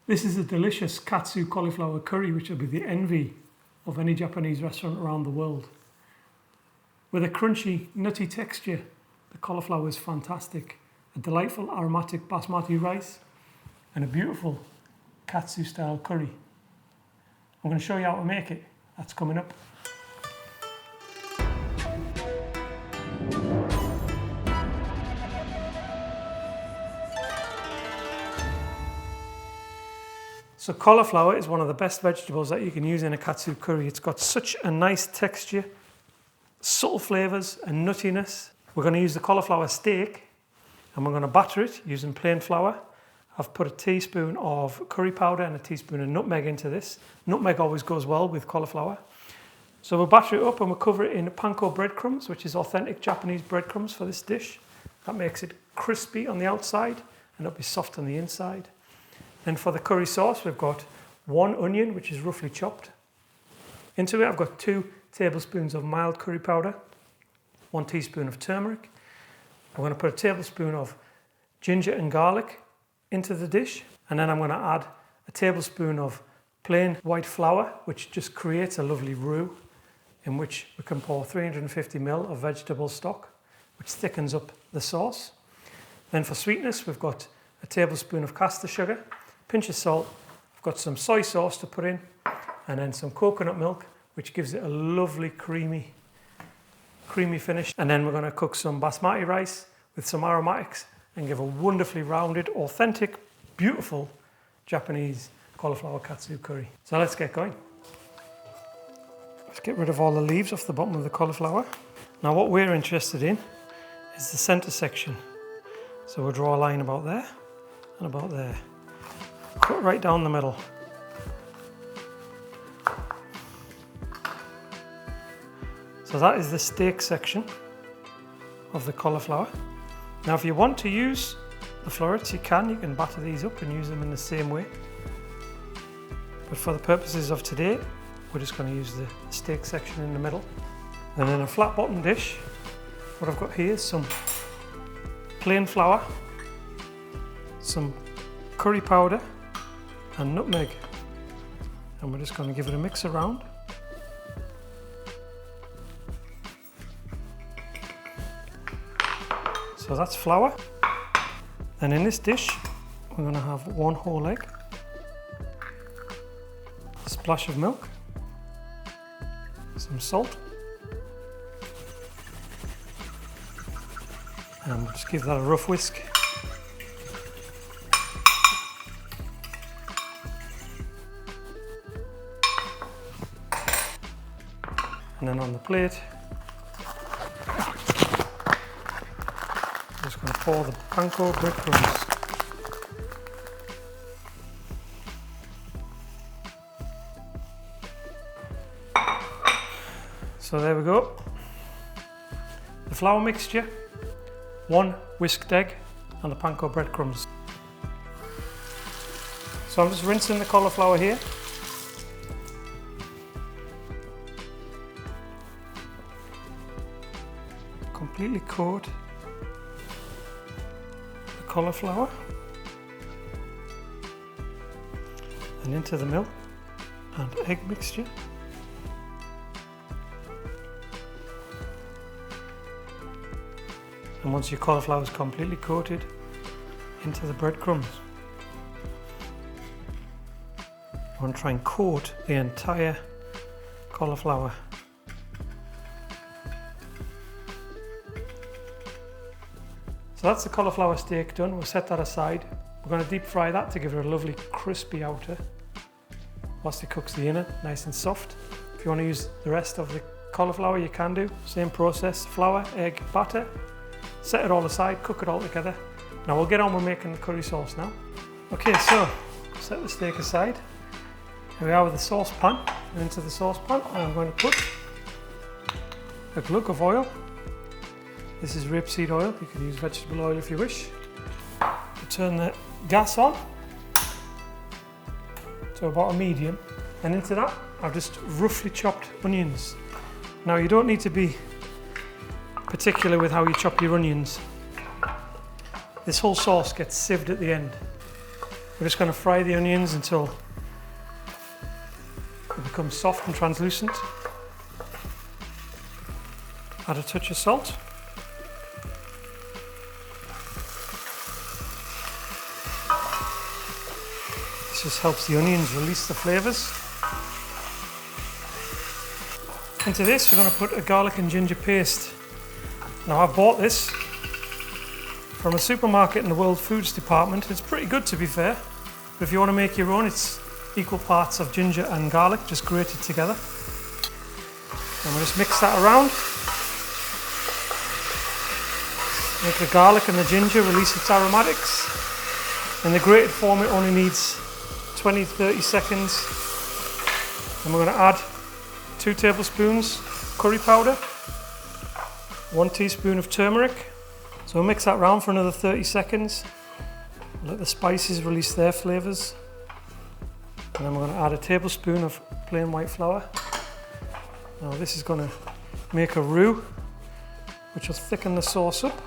This is a delicious katsu cauliflower curry which will be the envy of any Japanese restaurant around the world. With a crunchy, nutty texture, the cauliflower is fantastic. A delightful aromatic basmati rice and a beautiful katsu style curry. I'm going to show you how to make it. That's coming up. So cauliflower is one of the best vegetables that you can use in a katsu curry. It's got such a nice texture, subtle flavours and nuttiness. We're going to use the cauliflower steak and we're going to batter it using plain flour. I've put a teaspoon of curry powder and a teaspoon of nutmeg into this. Nutmeg always goes well with cauliflower. So we'll batter it up and we'll cover it in Panko breadcrumbs, which is authentic Japanese breadcrumbs for this dish. That makes it crispy on the outside and it'll be soft on the inside. Then for the curry sauce, we've got 1 onion, which is roughly chopped. Into it, I've got 2 tablespoons of mild curry powder, 1 teaspoon of turmeric. I'm going to put a tablespoon of ginger and garlic into the dish. And then I'm going to add a tablespoon of plain white flour, which just creates a lovely roux, in which we can pour 350 ml of vegetable stock, which thickens up the sauce. Then for sweetness, we've got a tablespoon of caster sugar, pinch of salt. I've got some soy sauce to put in, and then some coconut milk, which gives it a lovely creamy finish. And then we're going to cook some basmati rice with some aromatics and give a wonderfully rounded, authentic, beautiful Japanese cauliflower katsu curry. So let's get going. Let's get rid of all the leaves off the bottom of the cauliflower. Now what we're interested in is the center section. So we'll draw a line about there and about there. Cut right down the middle. So that is the steak section of the cauliflower. Now if you want to use the florets, you can batter these up and use them in the same way. But for the purposes of today, we're just going to use the steak section in the middle. And in a flat bottom dish, what I've got here is some plain flour, some curry powder and nutmeg. And we're just going to give it a mix around. So that's flour. And in this dish, we're going to have 1 whole egg, a splash of milk, some salt, and we'll just give that a rough whisk. And then on the plate, I'm just going to pour the Panko breadcrumbs. So there we go. The flour mixture, 1 whisked egg and the Panko breadcrumbs. So I'm just rinsing the cauliflower here. Completely coat the cauliflower and into the milk and egg mixture. And once your cauliflower is completely coated, into the breadcrumbs. You want to try and coat the entire cauliflower. So that's the cauliflower steak done. We'll set that aside. We're going to deep fry that to give it a lovely crispy outer whilst it cooks the inner nice and soft. If you want to use the rest of the cauliflower, you can do. Same process, flour, egg, batter. Set it all aside, cook it all together. Now we'll get on with making the curry sauce now. Okay, so set the steak aside. Here we are with the saucepan. And into the saucepan, I'm going to put a glug of oil. This is rapeseed oil. You can use vegetable oil if you wish. Turn the gas on to about a medium, and into that I've just roughly chopped onions. Now you don't need to be particular with how you chop your onions. This whole sauce gets sieved at the end. We're just going to fry the onions until they become soft and translucent. Add a touch of salt. This just helps the onions release the flavours. Into this, we're going to put a garlic and ginger paste. Now, I've bought this from a supermarket in the World Foods department. It's pretty good, to be fair, but if you want to make your own, it's equal parts of ginger and garlic, just grated together. And we'll just mix that around. Make the garlic and the ginger release its aromatics. In the grated form, it only needs 20-30 seconds. And we're going to add 2 tablespoons curry powder, 1 teaspoon of turmeric. So we'll mix that around for another 30 seconds. Let the spices release their flavours. And then we're going to add a tablespoon of plain white flour. Now this is going to make a roux, which will thicken the sauce up.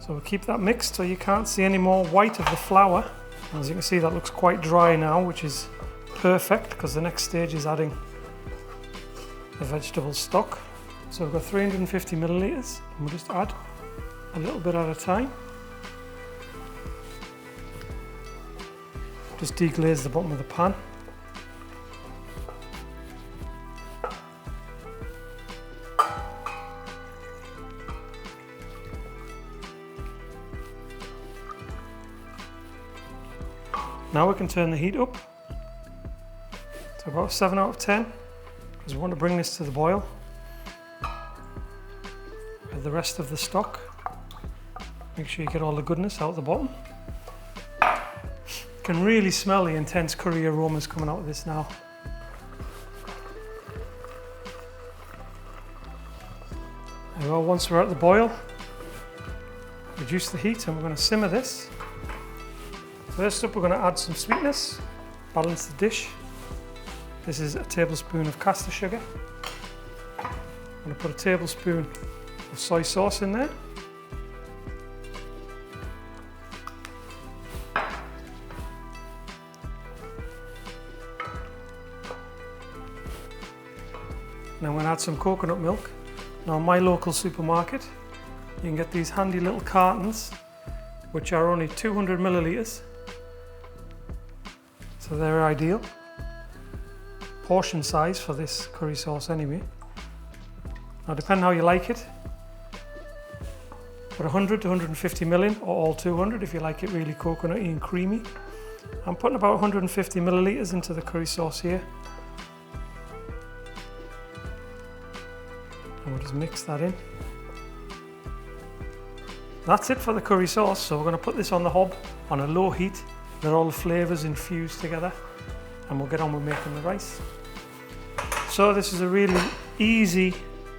So we'll keep that mixed so you can't see any more white of the flour. As you can see, that looks quite dry now, which is perfect because the next stage is adding the vegetable stock. So we've got 350 millilitres and we'll just add a little bit at a time. Just deglaze the bottom of the pan. Now we can turn the heat up to about 7 out of 10 because we want to bring this to the boil with the rest of the stock. Make sure you get all the goodness out the bottom. You can really smell the intense curry aromas coming out of this now. There we go. Once we're at the boil, reduce the heat and we're going to simmer this. First up, we're going to add some sweetness, balance the dish. This is a tablespoon of caster sugar. I'm going to put a tablespoon of soy sauce in there. And I'm going to add some coconut milk. Now, in my local supermarket, you can get these handy little cartons, which are only 200 millilitres. So they're ideal. Portion size for this curry sauce anyway. Now, depending how you like it, put 100 to 150 ml or all 200 if you like it really coconutty and creamy. I'm putting about 150 millilitres into the curry sauce here. And we'll just mix that in. That's it for the curry sauce. So we're going to put this on the hob on a low heat. Let all the flavours infuse together and we'll get on with making the rice. So this is a really easy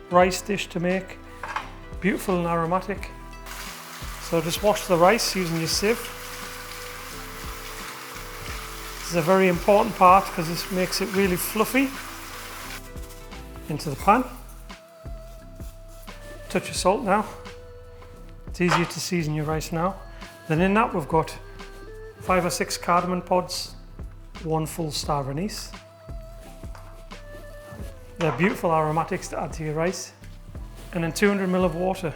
rice dish to make, beautiful and aromatic. So just wash the rice using your sieve. This is a very important part because this makes it really fluffy. Into the pan. Touch of salt now. It's easier to season your rice now. Then in that we've got 5 or 6 cardamom pods, 1 full star of anise. They're beautiful aromatics to add to your rice. And then 200 ml of water.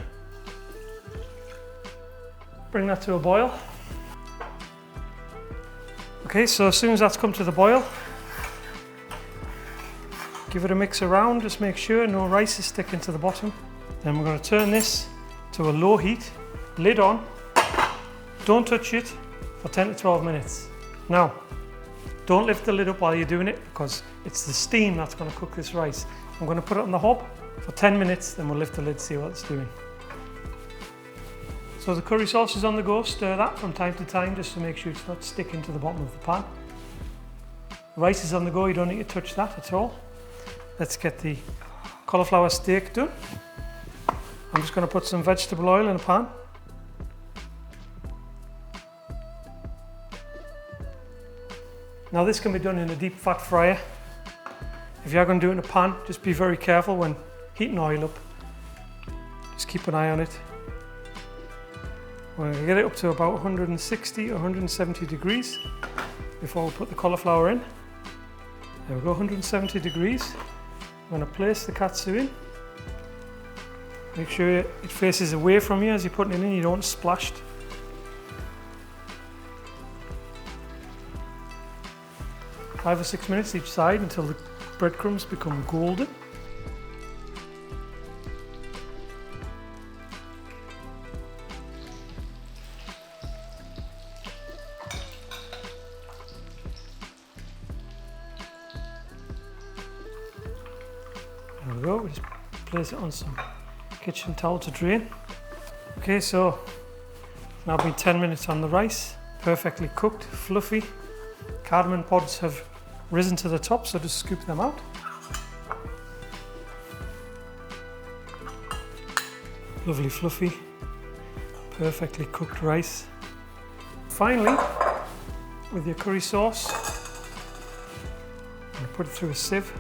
Bring that to a boil. Okay, so as soon as that's come to the boil, give it a mix around, just make sure no rice is sticking to the bottom. Then we're going to turn this to a low heat, lid on, don't touch it for 10 to 12 minutes. Now, don't lift the lid up while you're doing it because it's the steam that's going to cook this rice. I'm going to put it on the hob for 10 minutes, then we'll lift the lid, see what it's doing. So the curry sauce is on the go, stir that from time to time just to make sure it's not sticking to the bottom of the pan. The rice is on the go, you don't need to touch that at all. Let's get the cauliflower steak done. I'm just going to put some vegetable oil in a pan. Now this can be done in a deep fat fryer. If you are going to do it in a pan, just be very careful when heating oil up. Just keep an eye on it. We're going to get it up to about 160 or 170 degrees before we put the cauliflower in. There we go, 170 degrees. I'm going to place the katsu in. Make sure it faces away from you as you're putting it in, you don't want it splashed. Five or 6 minutes each side until the breadcrumbs become golden. There we go, we just place it on some kitchen towel to drain. Okay, so now been 10 minutes on the rice, perfectly cooked, fluffy. Cardamom pods have risen to the top, so just scoop them out. Lovely fluffy, perfectly cooked rice. Finally, with your curry sauce, I'm going to put it through a sieve.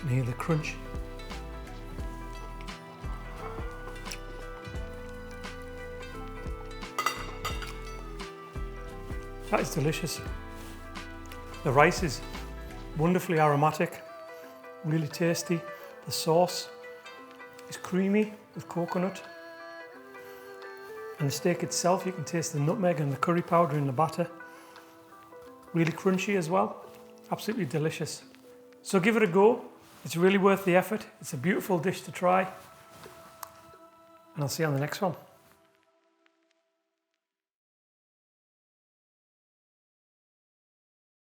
And hear the crunch. That is delicious. The rice is wonderfully aromatic, really tasty. The sauce is creamy with coconut. And the steak itself, you can taste the nutmeg and the curry powder in the batter. Really crunchy as well. Absolutely delicious. So give it a go. It's really worth the effort. It's a beautiful dish to try. And I'll see you on the next one.